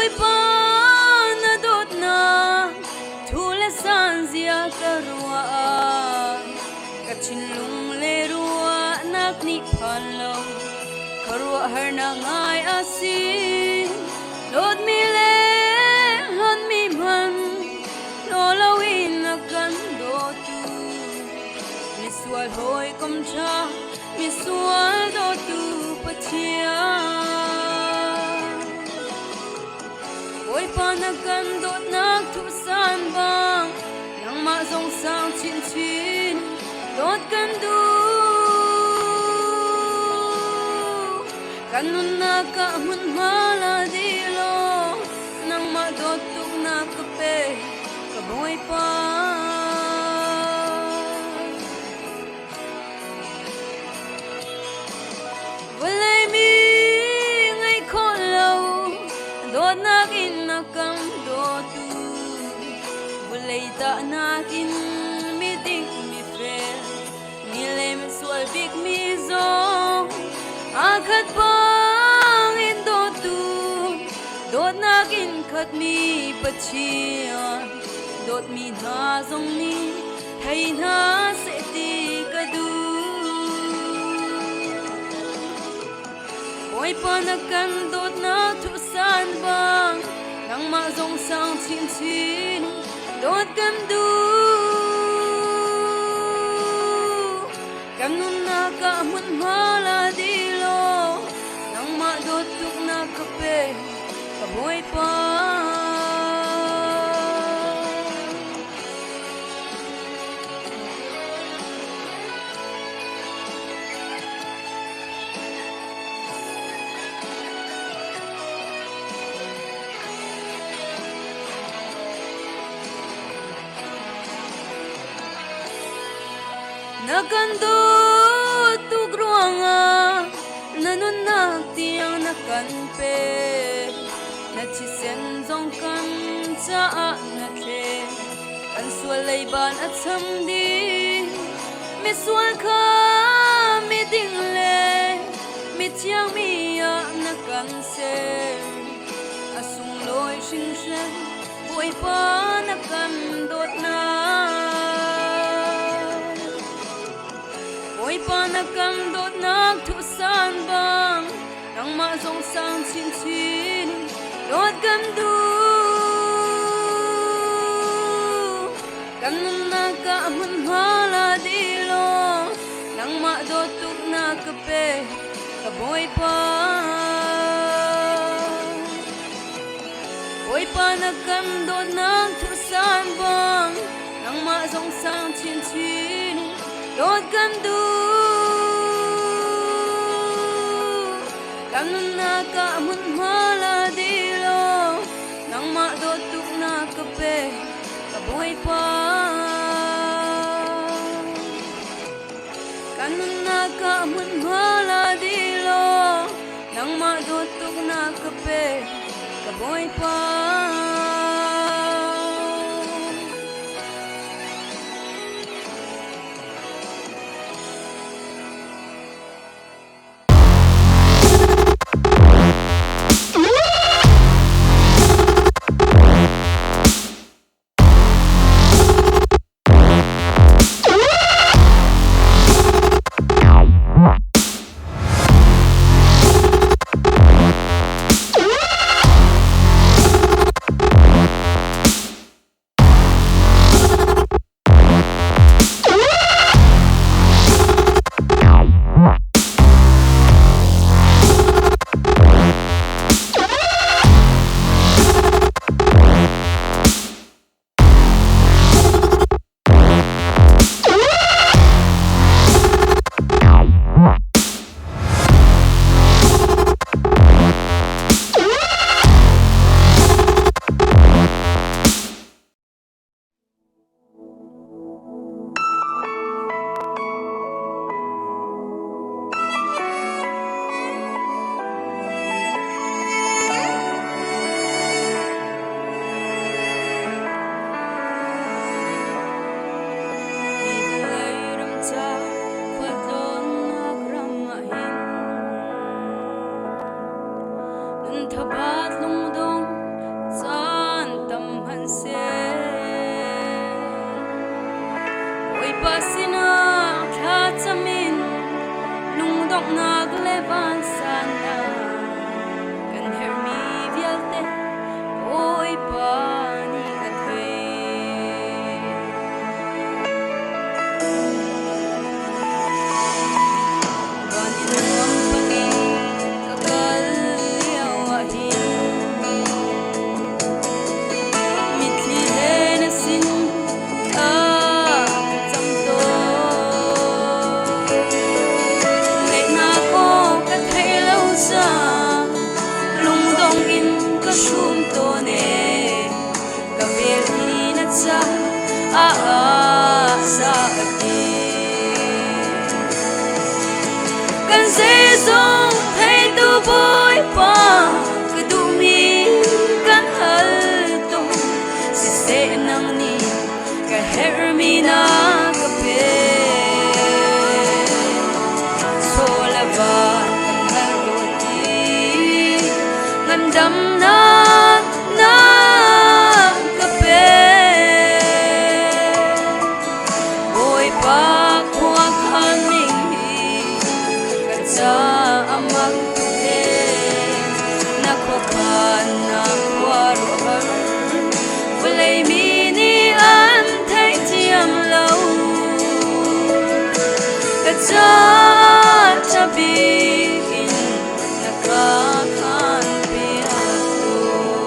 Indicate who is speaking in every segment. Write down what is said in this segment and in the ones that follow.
Speaker 1: Boy pa na dot na thule san zia karwa kachinlung le ruwa nak ni phalo karwa har na ngai asin dot mi le hon mi man no lawin na kan do tu mi swal hoi kom cha mi swal do tu pachia ôi pa na kan dot nak thu san bang nang ma zong sang chin chin dot kan du kanun na ka mun mala dilo nang ma dot tuk na kape ka boy pa walay mi ngay kholo dot nakin nakam dotu walay ta nakin mi ding mi fel mi lem swal big mi zo akhat pang in dotu dot nakin khat mi pachia dot mi na zong ni thai na se ti kadu ôi pa na kan dot na thu san bang nang ma zong sang chin chin dot kan du kan nun na ka mun mala dilo nang ma dot tuk na kape ka boy pa nakando tugruanga nanunak tiang nakanpe nachisen zong kan cha na the kan swalay ban at samdi mi swal kha mi ding le mi chiang mi ya nakan se asung loi shin shen boy pa nakan dot na ôi pa na kan dot nak thu san bang nang ma zong sang chin chin dot kan du kan na ka mun hala dilo nang ma dot tuk na kape ka boy pa ôi pa na kan dot nak thu san bang nang ma zong sang chin chin dot kan du kan na ka mun mala dilo nang ma dot tuk na kape ka boy pa kan na ka mun mala dilo nang ma dot tuk na kape ka boy pa naglevan sana kan hermi vialte oi pani kathe ganin company kakal liawahin mitli henasin sum to ne ka vel na cha a sa ati kan se song thai tu boy pa ka du mi kan hal to si se nang ni ka her mi na ka pe so la va kan hal do ti ngan dam na cha bikin nakakan piato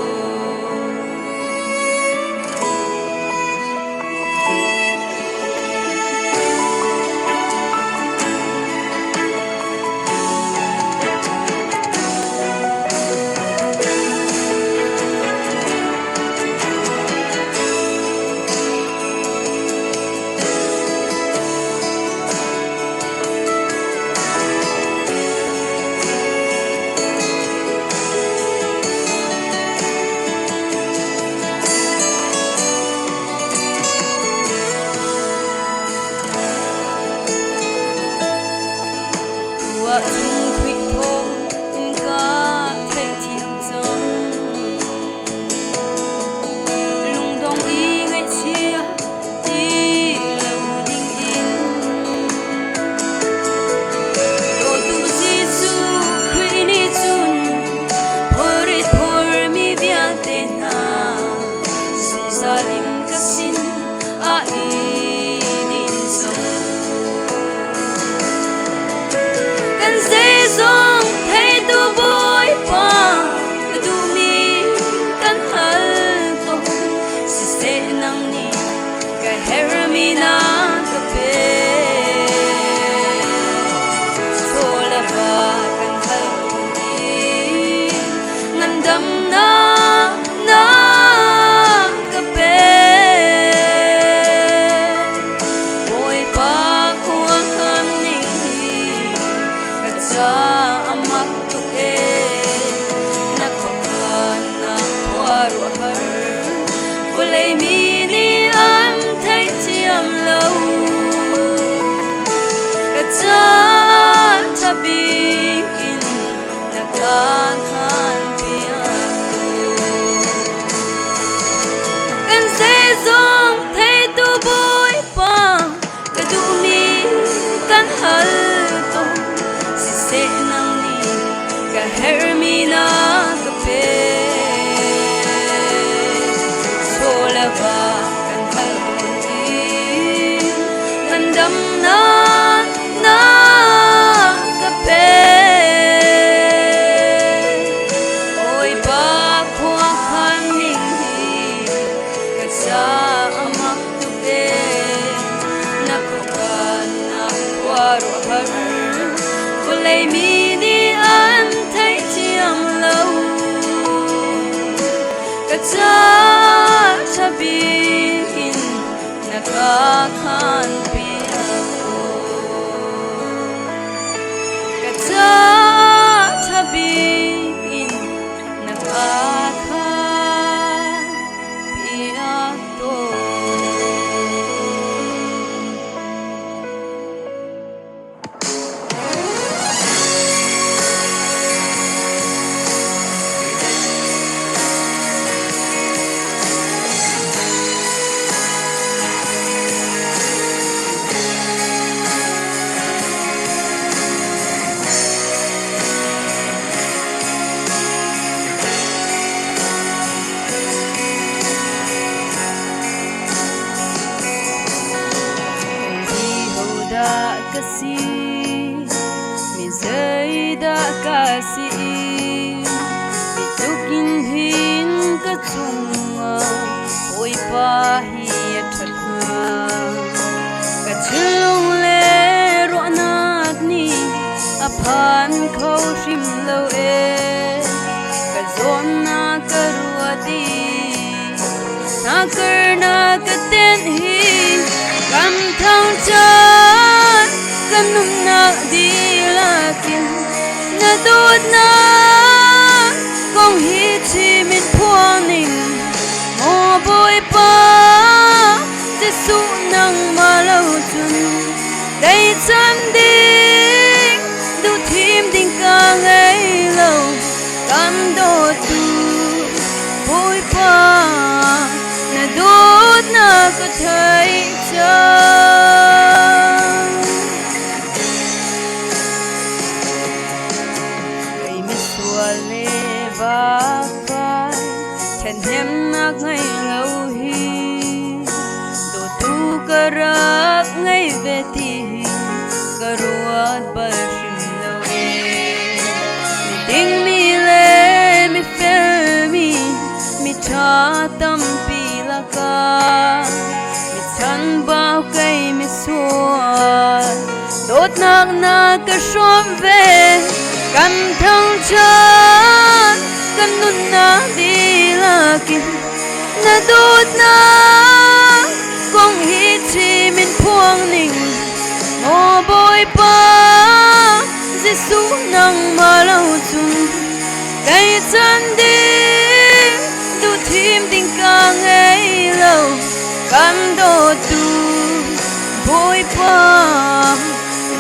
Speaker 1: chung thủy thô in ca thấy thiam dòng lung đông y ngày chia đi lâu đinh in đồ tu Giêsu Christ chun por mi via tena sung salim kasin a idin song song thấy tu boy pa ka du mi kan hal to si se nang ni ka her mi na ka pe so la va kan hal to ni ngan dam na ka pe boy pa ko ang ni sa amak tuke nakhokan na kwaro har ulay mini am thay chiam lâu kacha tabikin nakakhan piato kan se zong thay tu boy pa kadumi kan hal to se nang ni ka her mi na ka pe so la va kan hal ti nan dam na ka pe oi pa khwa khan ni ka sa amak tu pe na ko kan na kwa ro har lấy mi đi ăn thấy chiam lâu cả cha bikin nakakhan piato cả cha bikin nakakhan piato han khâu rim lo e ka zon na ka ruati na kar na ka ten hi kam thang chan kan num na di la kin na dot na kong hi chi min phuang ning mo boy pa Giêsu nang ma lo chun dai chan ding du thim ding ka ngai lo kam do tu boy pa na dot na ka thai cha kai mi suale va vai khen hem na ngai lo hi do tu karak ngai ve ti karuat ba shim lo e mi ding mi le mi fel mi cha tam pi la ka mi chan bao kai mi sual dot nak na ka shom ve kan thang chan kan nun na di la kin na dot na kong hi chi min phuang ning mo boy pa Giêsu nang ma lo chun dai chan ding du thim ding ka ngai lo kam do tu boy pa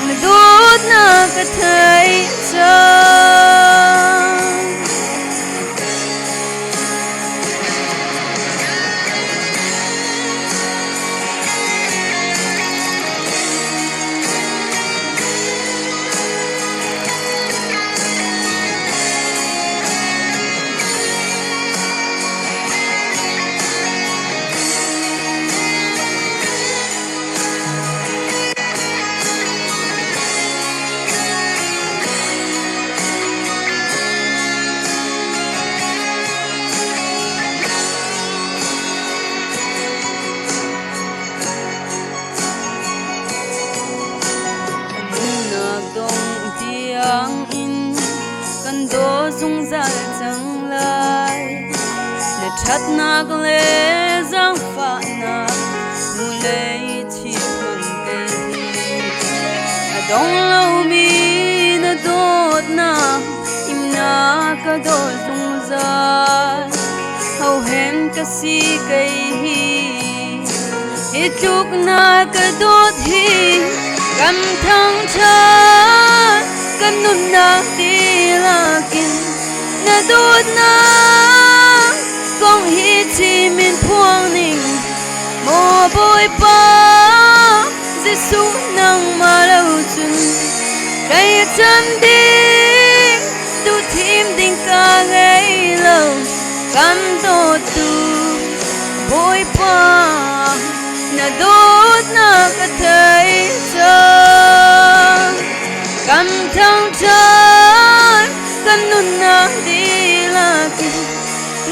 Speaker 1: na dot na ka thai cha do dung zal chang lai na that nak le zang fa na mu le chi hun kai hi dong lo mi na dot na im na ka do dung zal hau hen ka si kai hi e chuk na ka dot hi kam thang cha kan nun na ti la kin na dot na kong hi chi min phuang ning mo boy pa Giêsu nang ma lo chun dai chan ding du thim ding ka ngai lo kam do tu boy pa na dot na ka thai cha kam thang chan kan nun na di la kin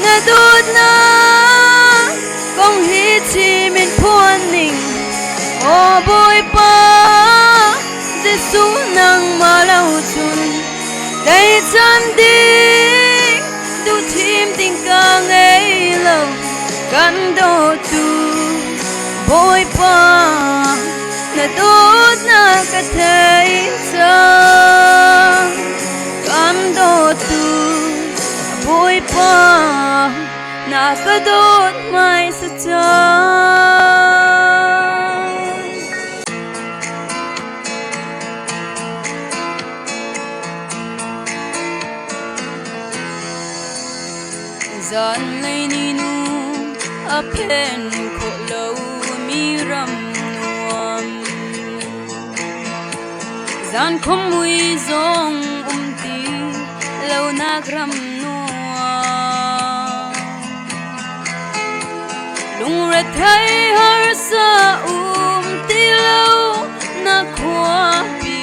Speaker 1: na dot na kong hi chi min phuan ning o boy pa Giêsu nang ma lo chun dai chan ding du thim ding ka ngai lo kan do tu boy pa na dot na ka thai cha kam do tu boy pa na ka dot mai sa cha zan lai ni nu a pen kho lo mi ram nuam zan khom mui zong ti lo na gram nuam lung ra thai har sa ti lo na khwa pi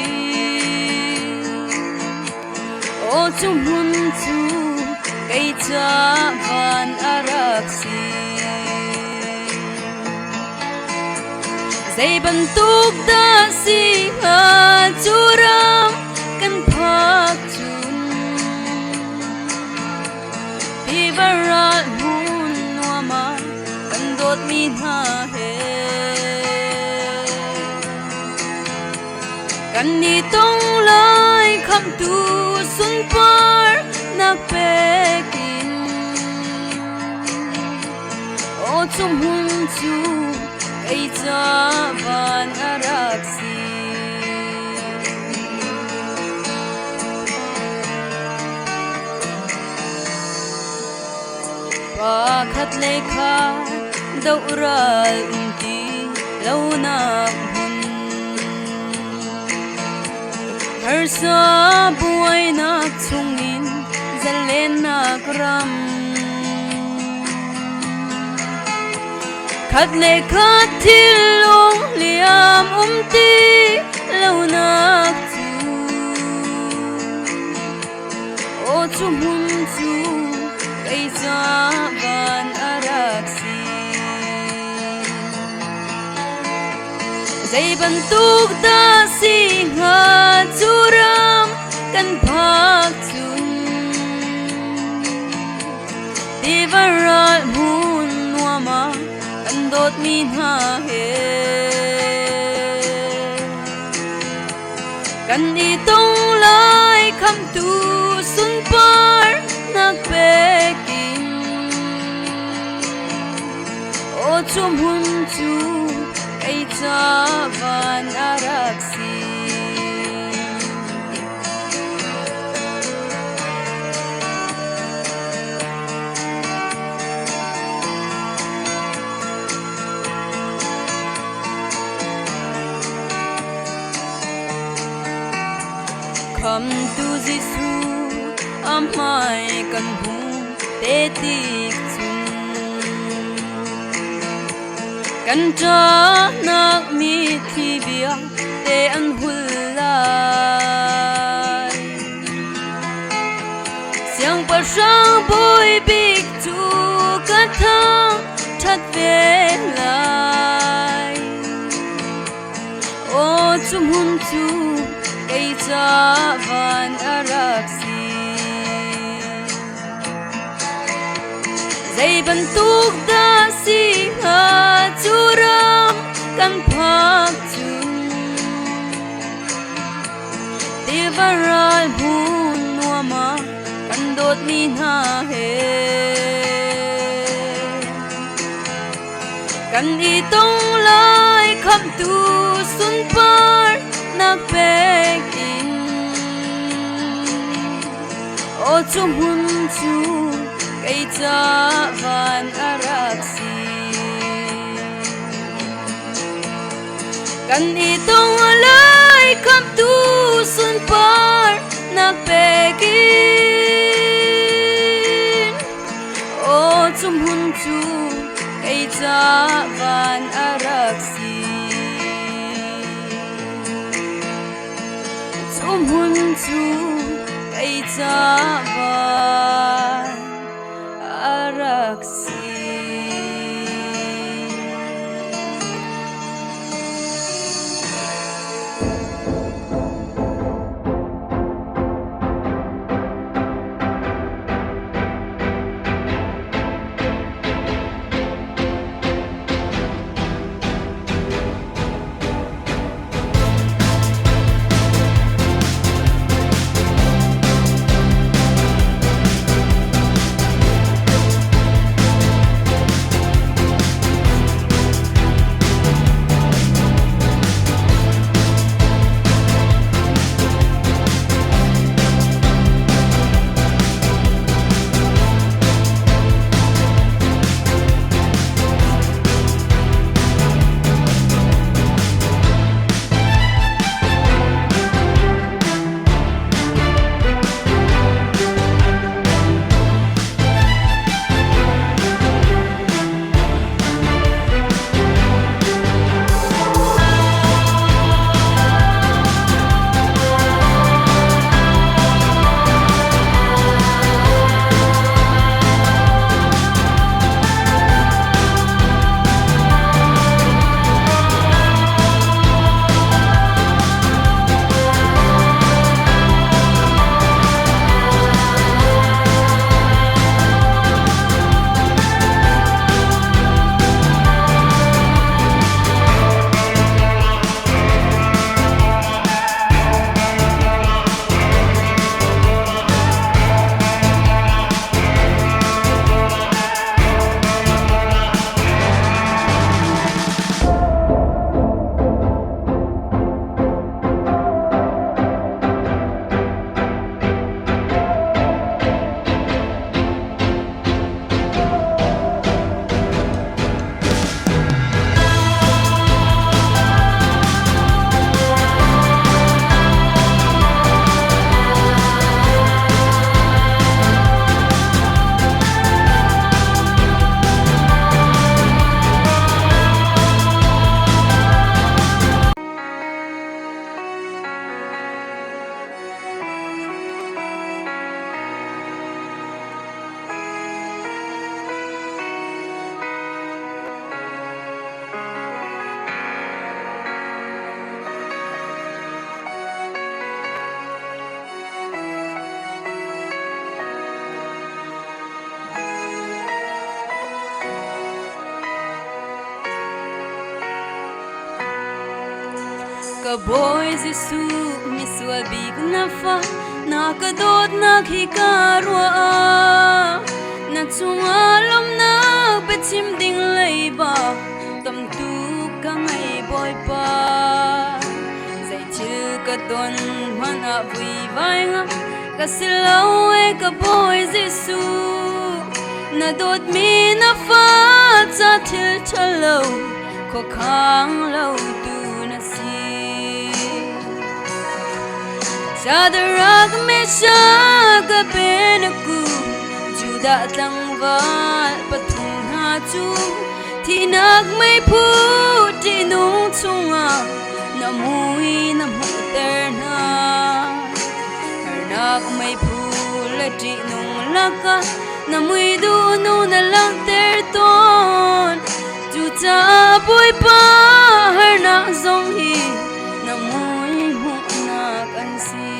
Speaker 1: o chu mun chu cây cha van arak si dây bần túc ta si ha chu ram kan pha กันนี่ต้องเลยคำตูสุนปาร์นักเปกินโอจุมหุนจูไอจาบานอารักซีปาขัดเลขาดาวราอุนตีเลวนักหุนHarsa buhay nagsungin Zalen nagram Kadle katilong liam umti Law naktu O tumuntu Kay zaban araksi Zay bantug da singa turam kan pagtun Di varal mun wama kan dot min ha he Kan itong lai kam tu sun par nagpeking O chumhun tu Kay taban araksi Come to Jisu amai kan hu te tik chun Kan cha nak mi thi bia te an hul lai Siang pa sang boy big tu ka thang that ve lai O chum hun tu Kay taban araksi Zay bantug da siha turam kan pagtun Di varal hun wama kan dot min ha he Kan itong lai kam tu sun par nagpeking O chumhun chu kay taban araksi Kan itong alay kam tu sun par nagpeking O chumhun chu kay taban araksi Chumhun chu kay taban araksi ka boy Giêsu mi sual big na fa na ka dot na khi ka rua na chunga lom na pe chim ding lei ba tam tu ka ngai boy pa zai chil ka don man a vui vai nga ka silau e ka boy Giêsu na dot mi na fa cha thil chalo ko khang lâu tu na si Shadrach Meshach Abednego Juda tlang val pathum ha chu thi nak mai phu ti nung chunga na mui na mu ter na nak mai phu le ti nung laka na mui du nu na lang ter ton ju cha bui pa har na zong hi na mui mu na kan si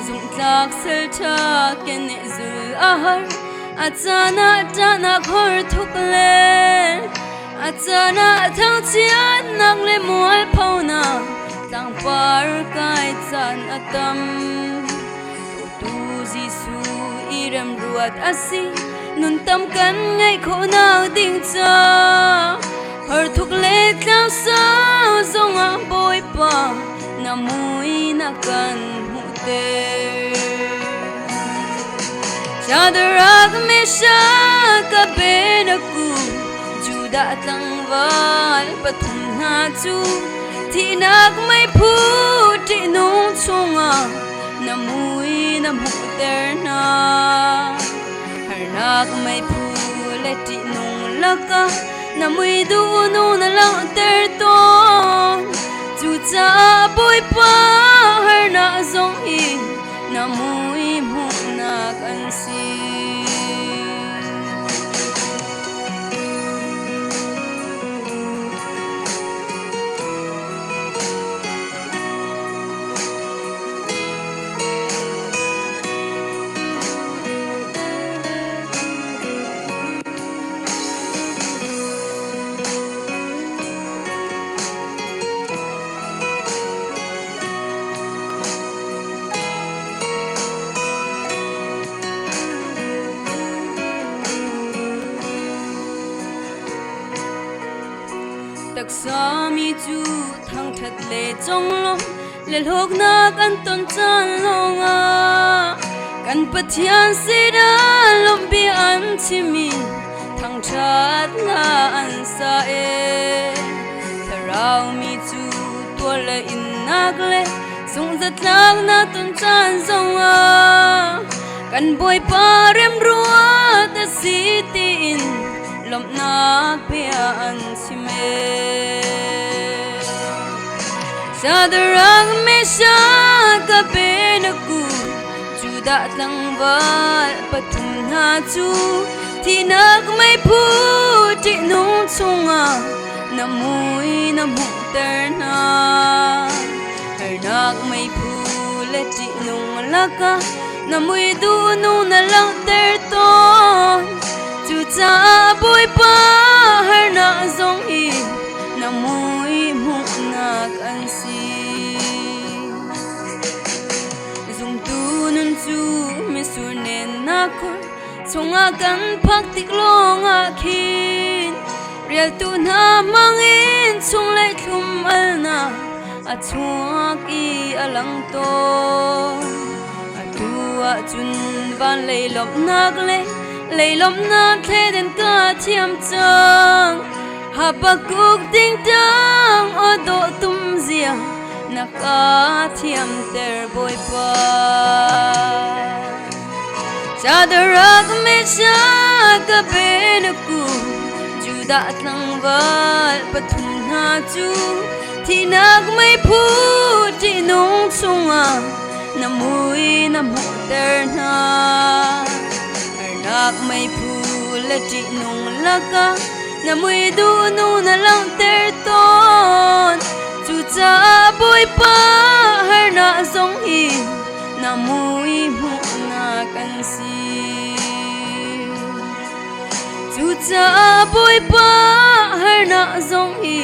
Speaker 1: zung tlak sel tha ken ne zu ahar achana tana khor thuk le achana thang chian nang le mual phona tang par kai chan atam tu Giêsu irem ruat asi nun tam kan ngai kho nao ding cha har thuk le tlang sa zong a boy pa na mui na kan hu te Shadrach Meshach Abednego Juda tlang val pathum na chu thi nak mai phu ti nung chunga na mui na mu ter na nak mai phu le ti nung laka na mui du nu na lang ter ton chu cha boi pa har na zong hi na mui mu na kan si tak sa mi chu thang that le chong long le lok na kan ton chan long a kan pathian se da lom bi an chimi thang that na an sa e tharau mi chu to le in nak le sung zat lang na ton chan zong a kan boy pa rem ruwa ta si tin lom na pia an sime Shadrach Meshach Abednego Juda tlang val pathum na chu thi nak mai phu ti nung chunga na mui na mu ter na har nak mai phu le ti nung laka na mui du nu na lang ter ton chu cha boi pa har na zong hi na mui mu na kan si zung tu nun chu mi sur nen na khor chunga kan phak tik long a khin rial tu na mangin chung lai thum al na a chuak i alang to a tu a chun van lei lop nak le lei lom na the den ka thiam chang Habakuk ding dang o do tum zia na ka thiam ter boy pa Shadrach Meshach Abednego Juda tlang val pathum na chu thi nak mai phu ti nung chunga na mui na mu ter na nak mai phu le ti nung laka na mui du nu na lang ter ton chu cha boi pa har na zong hi na mui mu na kan si chu cha boi pa har na zong hi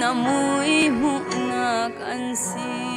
Speaker 1: na mui mu na kan si